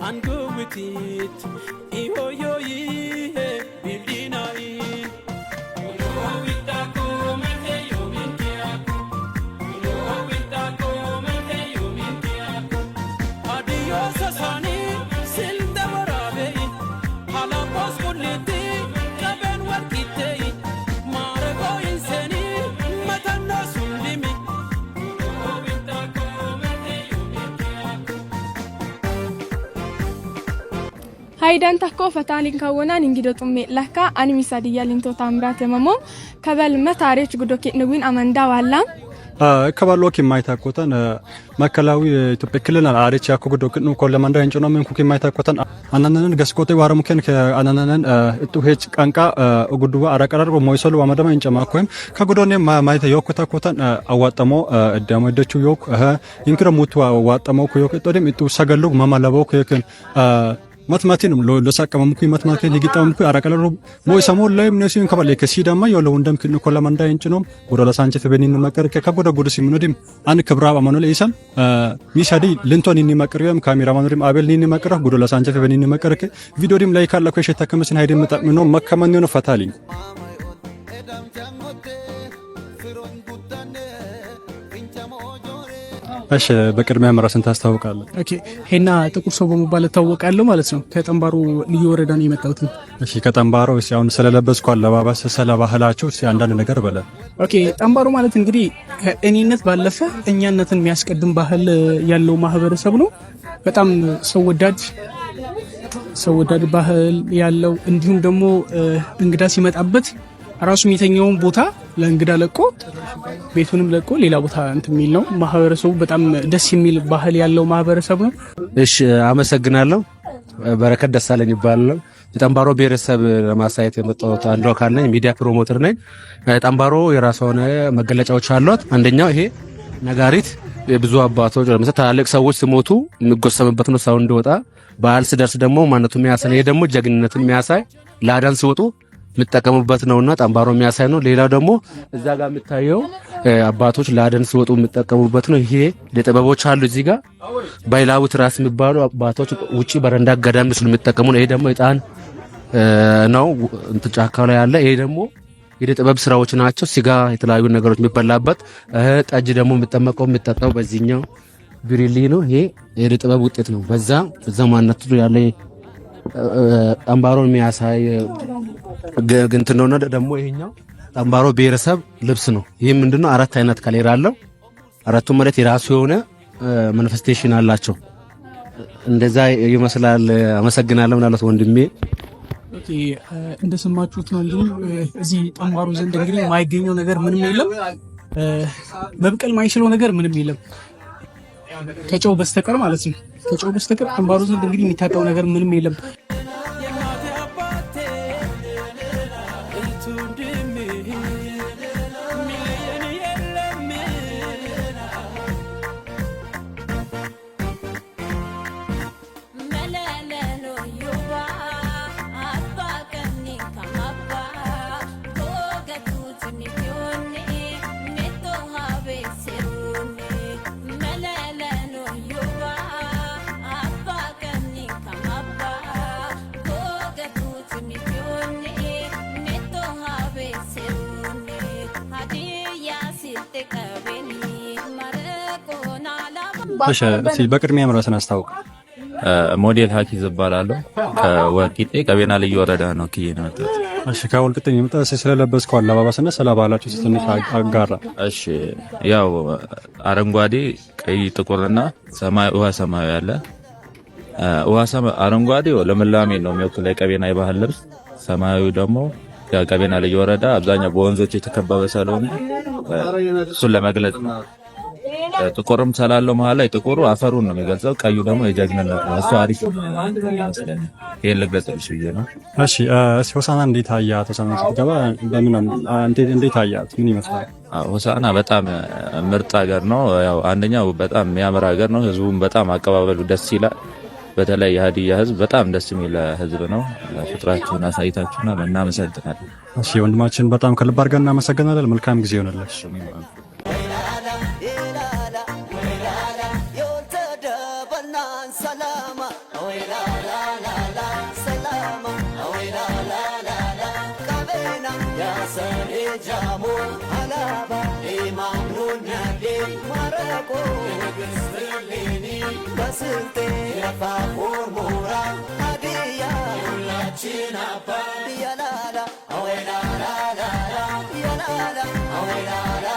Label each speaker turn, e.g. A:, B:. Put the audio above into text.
A: አንጎብቲት ኢሆዮይ ቢልዲናይ
B: هايدان تحكو فتالين كونان انجدو طمي لكا اني مسادية لنتو تامرات يمامو كبال متاريش قدو كي نوين اماندا والا
C: كبالو كي مايتا كوتان مكلاوي ኢትዮጵያ ክልል አሪቻ ኮጎዶ ከኑ ኮለማንዳ እንጭኖ ምን ኩኪ ማይታ ኮተን አናነን ገስኮቴ ዋረሙ ከን ከአናነን እጡ ሄጭ ቃንቃ ጉዱባ አራቀራር በሞይሰሉ ወማደማ እንጨማ ኮይም ከጎዶኔ ማይታ yokkota ኮተን አዋጠሞ ደሞደቹ ዮክ ይንክረ ሙቱ አዋጠሞ ኮዮክ ጦደም እጡ ሰገሉ ማማላበው ኮየከን ማትማቲንም ለሳቀመም ኩይ ማትማቲን ይግጣም ኩይ አራቀለሩ ሞይሰሞ ላይም ነሲን ከባለ ከሲዳማ ያለው እንደም ከኑ ኮለማንዳ እንጭኖ ጎዶላ ሳንቸ ፈበኒን መከር ከጎዶ ጎዶ ሲምኖዲም አን ክብራ አማኑኤል ኢሳም ሚሻዲ ልንቶን ኒ መከርም ካሜራማኑሪም አቤል ኒ መከራ ጎዶላ ሳንቸ ፈበኒን መከር ቪዲዮ ዲም ላይ ካለ ከሸታ ከመስን ሃይደ መጣምኖ መከማን ነው ፈታሊ እሺ በቅድሚያ መራስን ታስተዋውቃለህ?
D: ኦኬ ሄና ጥቁር ሰው በመባል ታወቃለሁ ማለት ነው። ከጠምባሮ ልዩ ወረዳ ነው የመጣሁት።
C: እሺ ከጠምባሮ ሲያውን ስለለበስኩ አለባበስ ስለባህላቸው አንዳንድ ነገር በለ።
D: ኦኬ ጠምባሮ ማለት እንግዲህ ከእኔነት ባለፈ እኛነትን የሚያስቀድም ባህል ያለው ማህበረሰብ ነው። በጣም ሰው ወዳድ ባህል ያለው እንዲሁም ደግሞ እንግዳ ሲመጣበት ራሱ የሚተኛውን ቦታ ለእንግዳ ለቆ ቤቱንም ለቆ ሌላ ቦታ የሚል ነው። ማህበረሰቡ በጣም ደስ የሚል ባህል ያለው ማህበረሰብ ነው።
E: እሺ አመሰግናለሁ። በረከት ደሳለኝ ይባላል። የጠምባሮ ብሔረሰብ ለማሳየት የመጣሁት አንዱ አካል ነኝ። ሚዲያ ፕሮሞተር ነኝ። ጠምባሮ የራሷ ሆነ መገለጫዎች አሏት። አንደኛው ይሄ ነጋሪት የብዙ አባቶች ለምሳሌ ታላላቅ ሰዎች ሲሞቱ የሚጎሰምበት ነው። ሰው እንደወጣ በዓል ሲደርስ ደግሞ ማንነቱን የሚያሳይ ይሄ ደግሞ ጀግንነትን የሚያሳይ ላዳን ሲወጡ ምትጠቀሙበት ነውና ጠምባሮ የሚያሳይ ነው። ሌላው ደግሞ እዛ ጋር የምታየው አባቶች ላደን ሲወጡ ምትጠቀሙበት ነው። ይሄ ለጥበቦች አሉ እዚህ ጋር ባይላው ትራስ የሚባሉ አባቶች ውጪ በረንዳ ገዳም ምስል የምትጠቀሙ ነው። ይሄ ደግሞ ዕጣን ነው እንት ጫካው ላይ ያለ። ይሄ ደግሞ የጥበብ ስራዎች ናቸው። ስጋ የተለያዩ ነገሮች የሚበላበት ጠጅ ደግሞ የምትጠጣው በዚህኛው ብሪሊ ነው። ይሄ የጥበብ ውጤት ነው። በዛ ማንነቱ ያለ ጠምባሮን የሚያሳይ ግንትን ነውና ደግሞ ይሄኛው ጠምባሮ ብሔረሰብ ልብስ ነው። ይሄ ምንድነው አራት አይነት ከለር አለው። አራቱም ማለት የራሱ የሆነ ማኒፌስቴሽን አላቸው። እንደዛ ይመስላል። አመሰግናለሁ ማለት ወንድሜ።
D: ኦኬ እንደሰማችሁት ነው። እንግዲህ እዚህ ጠምባሮ ዘንድ እንግዲህ የማይገኘው ነገር ምንም የለም። መብቀል ማይችለው ነገር ምንም የለም ከጨው በስተቀር ማለት ነው። ከጨው በስተቀር ጠምባሮ ዘንድ እንግዲህ የሚታጣው ነገር ምንም የለም።
C: እሺ በቅድሚያ መራስን አስተዋውቅ።
F: ሞዴል ሀኪ ዘባላለሁ ከወልቂጤ ቀቤና ልዩ ወረዳ ነው ነው።
C: እሺ ከወልቂጤ የመጣ ስለለበስከው አለባበስና ስለባህላችሁ ትንሽ አጋራ።
F: እሺ ያው አረንጓዴ፣ ቀይ፣ ጥቁርና ውሃ ሰማያዊ አለ። አረንጓዴው ለምላሜ ነው የሚወክለው የቀቤና የባህል ልብስ። ሰማያዊ ደግሞ ከቀቤና ልዩ ወረዳ አብዛኛው በወንዞች የተከበበ ስለሆነ እሱን ለመግለጽ ነው። ጥቁርም ስላለው መሃል ላይ ጥቁሩ አፈሩን ነው የሚገልጸው፣ ቀዩ ደግሞ የጀግንነት ነው። እሱ አሪፍ ይሄን ልግለጽልሽ ብዬ ነው።
C: እሺ ሆሳና እንዴት አያት? ሆሳና ስትገባ እንዴት አያት? ምን ይመስላል?
F: ሆሳና በጣም ምርጥ ሀገር ነው። ያው አንደኛው በጣም የሚያምር ሀገር ነው። ህዝቡም በጣም አቀባበሉ ደስ ይላል። በተለይ የሀዲያ ህዝብ በጣም ደስ የሚል ህዝብ ነው። ፍቅራችሁን አሳይታችሁና እናመሰግናለን።
C: እሺ ወንድማችን በጣም ከልብ አድርገን እናመሰግናለን። መልካም ጊዜ ይሆንልሽ።
A: salama, ጃሞ አላባ ኢማምሩናዴ ማረቆ ንግሥትሌኒ በስልጤ የፋፎር ሞራ ሀዲያ ሁላችን አባ ያላላ አወላላላ ያላላ አወላላ